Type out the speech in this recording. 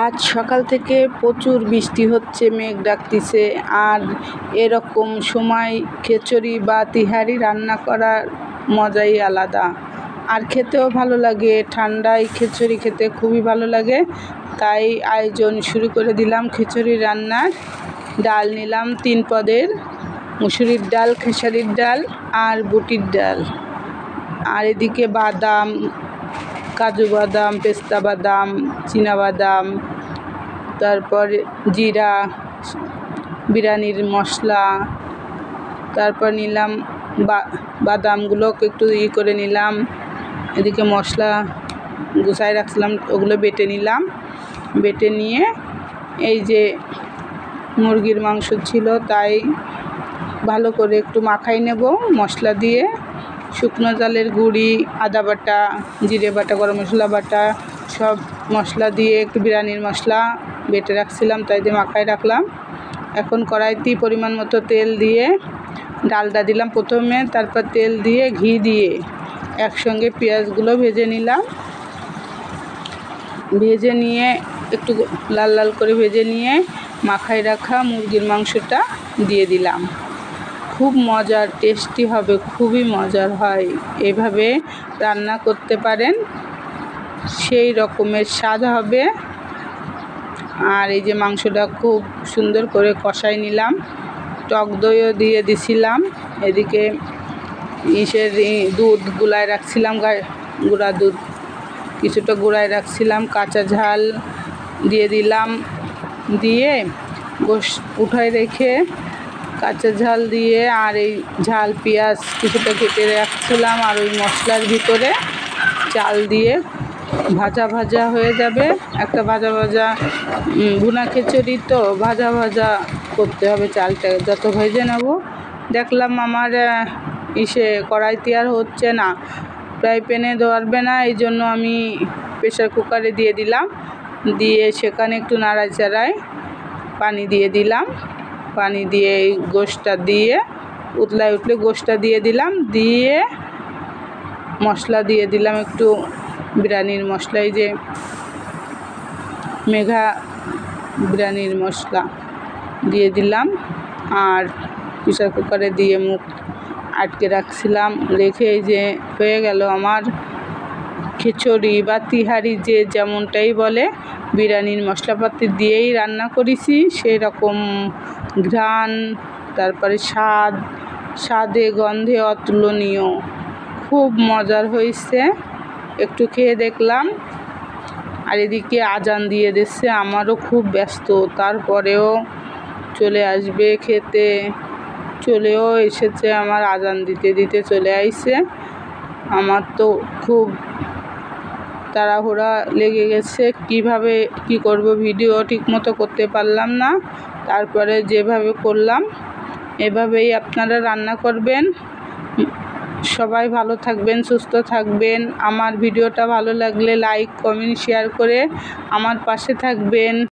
আজ সকাল থেকে প্রচুর বৃষ্টি হচ্ছে, মেঘ ডাকতেছে। আর এরকম সময় খিচুড়ি বা তিহারি রান্না করার মজাই আলাদা, আর খেতেও ভালো লাগে। ঠান্ডায় খিচুড়ি খেতে খুবই ভালো লাগে, তাই আয়োজন শুরু করে দিলাম খিচুড়ি রান্নার। ডাল নিলাম 3 পদের, মুসুরির ডাল, খেসারির ডাল আর বুটির ডাল। আর এদিকে বাদাম, কাজু বাদাম, পেস্তা বাদাম, চীনা বাদাম, তারপর জিরা, বিরিয়ানির মশলা, তারপর নিলাম বাদামগুলোকে একটু করে নিলাম। এদিকে মশলা গুছাই রাখছিলাম, ওগুলো বেটে নিলাম। বেটে নিয়ে এই যে মুরগির মাংস ছিল, তাই ভালো করে একটু মাখাই নেব মশলা দিয়ে। শুকনো জালের গুঁড়ি, আদা বাটা, জিরে বাটা, গরম মশলা বাটা, সব মশলা দিয়ে একটু বিরিয়ানির মশলা বেটে রাখছিলাম, তাই দিয়ে মাখাই রাখলাম। এখন কড়াইতে পরিমাণ মতো তেল দিয়ে ডালটা দিলাম প্রথমে, তারপর তেল দিয়ে ঘি দিয়ে একসঙ্গে পেঁয়াজগুলো ভেজে নিলাম। ভেজে নিয়ে একটু লাল লাল করে ভেজে নিয়ে মাখাই রাখা মুরগির মাংসটা দিয়ে দিলাম। খুব মজার, টেস্টি হবে, খুবই মজার হয়। এভাবে রান্না করতে পারেন, সেই রকমের স্বাদ হবে। আর এই যে মাংসটা খুব সুন্দর করে কষাই নিলাম, টক দইও দিয়ে দিছিলাম। এদিকে দুধ গুলায় রাখছিলাম, গুঁড়া দুধ কিছুটা গুঁড়ায় রাখছিলাম, কাঁচা ঝাল দিয়ে দিলাম। দিয়ে উঠায় রেখে কাঁচা ঝাল দিয়ে আর এই ঝাল পেঁয়াজ কিছুটা কেটে রাখছিলাম, আর ওই মশলার ভিতরে চাল দিয়ে ভাজা ভাজা হয়ে যাবে। একটা ভাজা ভাজা ভুনা খিচুড়ি তো ভাজা ভাজা করতে হবে, চালটা যত ভেজে নেব। দেখলাম আমার কড়াইতে আর হচ্ছে না, ফ্রাই প্যানে ধরবে না, এই জন্য আমি প্রেসার কুকারে দিয়ে দিলাম। দিয়ে সেখানে একটু নাড়াচাড়ায় পানি দিয়ে দিলাম। পানি দিয়ে এই গোশটা দিয়ে উতলায় উঠলে গোশটা দিয়ে দিলাম। দিয়ে মশলা দিয়ে দিলাম একটু বিরিয়ানির মশলা, এই যে মেঘা বিরিয়ানির মশলা দিয়ে দিলাম। আর প্রেসার কুকারে দিয়ে মুখ আটকে রাখছিলাম, রেখে এই যে হয়ে গেল আমার খিচুড়ি বা তিহারি, যে যেমনটাই বলে। বিরিয়ানির মশলাপাতি দিয়েই রান্না করেছি, সেই রকম ঘ্রাণ, তারপরে স্বাদে গন্ধে অতুলনীয়, খুব মজার হয়েছে। একটু খেয়ে দেখলাম। আর এদিকে আজান দিয়ে দিচ্ছে, আমারও খুব ব্যস্ত, তারপরেও চলে আসবে খেতে। চলেও এসেছে, আমার আজান দিতে দিতে চলে আসছে। আমার তো খুব তাড়াহুড়া লেগে গেছে, কিভাবে কি করব, ভিডিও ঠিকমতো করতে পারলাম না। তারপরে যেভাবে করলাম এভাবেই আপনারা রান্না করবেন। সবাই ভালো থাকবেন, সুস্থ থাকবেন। আমার ভিডিওটা ভালো লাগলে লাইক, কমেন্ট, শেয়ার করে আমার পাশে থাকবেন।